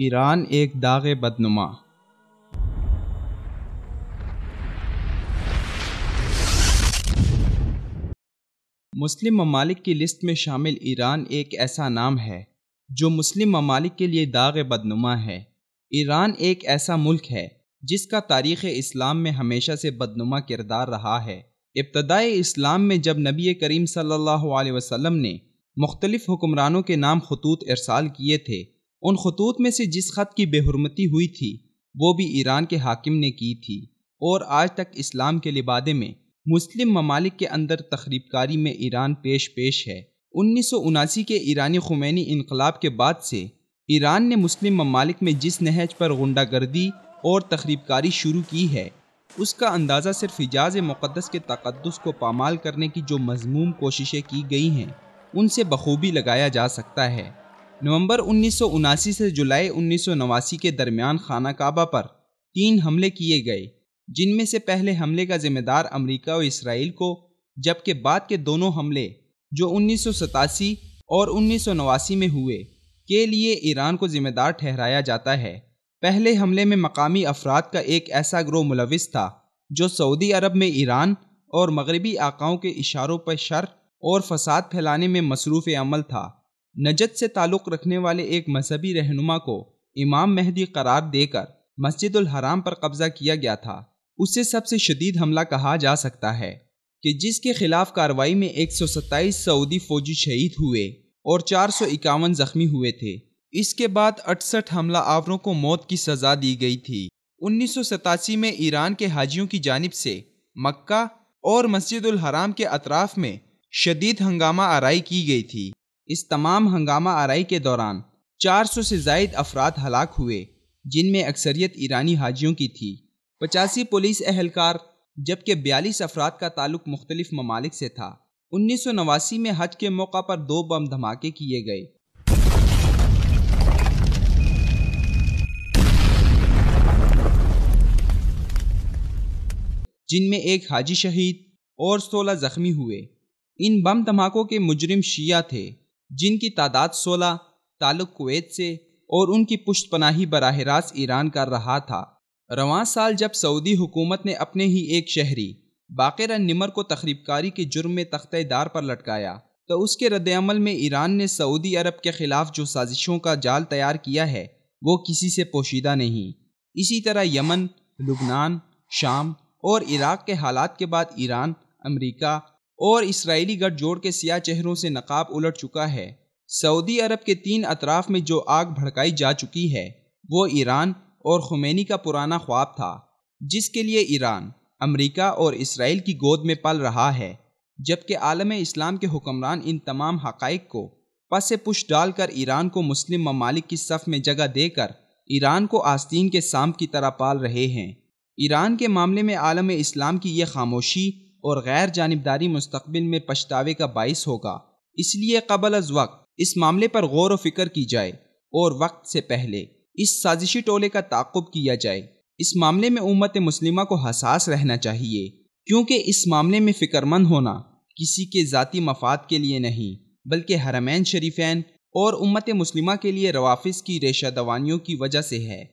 ایران ایک داغ بدنما۔ مسلم ممالک کی لسٹ میں شامل ایران ایک ایسا نام ہے جو مسلم ممالک کے لیے داغ بدنما ہے۔ ایران ایک ایسا ملک ہے جس کا تاریخ اسلام میں ہمیشہ سے بدنما کردار رہا ہے۔ ابتدائے اسلام میں جب نبی کریم صلی اللہ علیہ وسلم نے مختلف حکمرانوں کے نام خطوط ارسال کیے تھے، ان خطوط میں سے جس خط کی بے حرمتی ہوئی تھی وہ بھی ایران کے حاکم نے کی تھی، اور آج تک اسلام کے لبادے میں مسلم ممالک کے اندر تخریب کاری میں ایران پیش ہے۔ 1979 کے ایرانی خمینی انقلاب کے بعد سے ایران نے مسلم ممالک میں جس نہج پر غنڈہ گردی اور تخریب کاری شروع کی ہے، اس کا اندازہ صرف حجاز مقدس کے تقدس کو پامال کرنے کی جو مذموم کوششیں کی گئی ہیں ان سے بخوبی لگایا جا سکتا ہے۔ نومبر 1979 سے جولائی 1989 کے درمیان خانہ کعبہ پر 3 حملے کیے گئے، جن میں سے پہلے حملے کا ذمہ دار امریکہ و اسرائیل کو، جبکہ بعد کے دونوں حملے جو 1987 اور 1989 میں ہوئے کے لیے ایران کو ذمہ دار ٹھہرایا جاتا ہے۔ پہلے حملے میں مقامی افراد کا ایک ایسا گروہ ملوث تھا جو سعودی عرب میں ایران اور مغربی آقاؤں کے اشاروں پر شر اور فساد پھیلانے میں مصروف عمل تھا۔ نجد سے تعلق رکھنے والے ایک مذہبی رہنما کو امام مہدی قرار دے کر مسجد الحرام پر قبضہ کیا گیا تھا۔ اسے سب سے شدید حملہ کہا جا سکتا ہے کہ جس کے خلاف کارروائی میں 127 سعودی فوجی شہید ہوئے اور 451 زخمی ہوئے تھے۔ اس کے بعد 68 حملہ آوروں کو موت کی سزا دی گئی تھی۔ 1987 میں ایران کے حاجیوں کی جانب سے مکہ اور مسجد الحرام کے اطراف میں شدید ہنگامہ آرائی کی گئی تھی۔ اس تمام ہنگامہ آرائی کے دوران 400 سے زائد افراد ہلاک ہوئے، جن میں اکثریت ایرانی حاجیوں کی تھی، 85 پولیس اہلکار، جبکہ 42 افراد کا تعلق مختلف ممالک سے تھا۔ 1989 میں حج کے موقع پر 2 بم دھماکے کیے گئے۔ جن میں ایک حاجی شہید اور 16 زخمی ہوئے۔ ان بم دھماکوں کے مجرم شیعہ تھے، جن کی تعداد 16، تعلق کویت سے، اور ان کی پشت پناہی براہ راست ایران کر رہا تھا۔ رواں سال جب سعودی حکومت نے اپنے ہی ایک شہری باقر النمر کو تخریب کاری کے جرم میں تختہ دار پر لٹکایا تو اس کے رد عمل میں ایران نے سعودی عرب کے خلاف جو سازشوں کا جال تیار کیا ہے وہ کسی سے پوشیدہ نہیں۔ اسی طرح یمن، لبنان، شام اور عراق کے حالات کے بعد ایران، امریکہ اور اسرائیلی گٹھ جوڑ کے سیاہ چہروں سے نقاب الٹ چکا ہے۔ سعودی عرب کے 3 اطراف میں جو آگ بھڑکائی جا چکی ہے وہ ایران اور خمینی کا پرانا خواب تھا، جس کے لیے ایران، امریکہ اور اسرائیل کی گود میں پل رہا ہے، جبکہ عالم اسلام کے حکمران ان تمام حقائق کو پس پش ڈال کر ایران کو مسلم ممالک کی صف میں جگہ دے کر ایران کو آستین کے سانپ کی طرح پال رہے ہیں۔ ایران کے معاملے میں عالم اسلام کی یہ خاموشی اور غیر جانبداری مستقبل میں پچھتاوے کا باعث ہوگا۔ اس لیے قبل از وقت اس معاملے پر غور و فکر کی جائے اور وقت سے پہلے اس سازشی ٹولے کا تعاقب کیا جائے۔ اس معاملے میں امت مسلمہ کو حساس رہنا چاہیے، کیونکہ اس معاملے میں فکر مند ہونا کسی کے ذاتی مفاد کے لیے نہیں بلکہ حرمین شریفین اور امت مسلمہ کے لیے روافض کی ریشہ دوانیوں کی وجہ سے ہے۔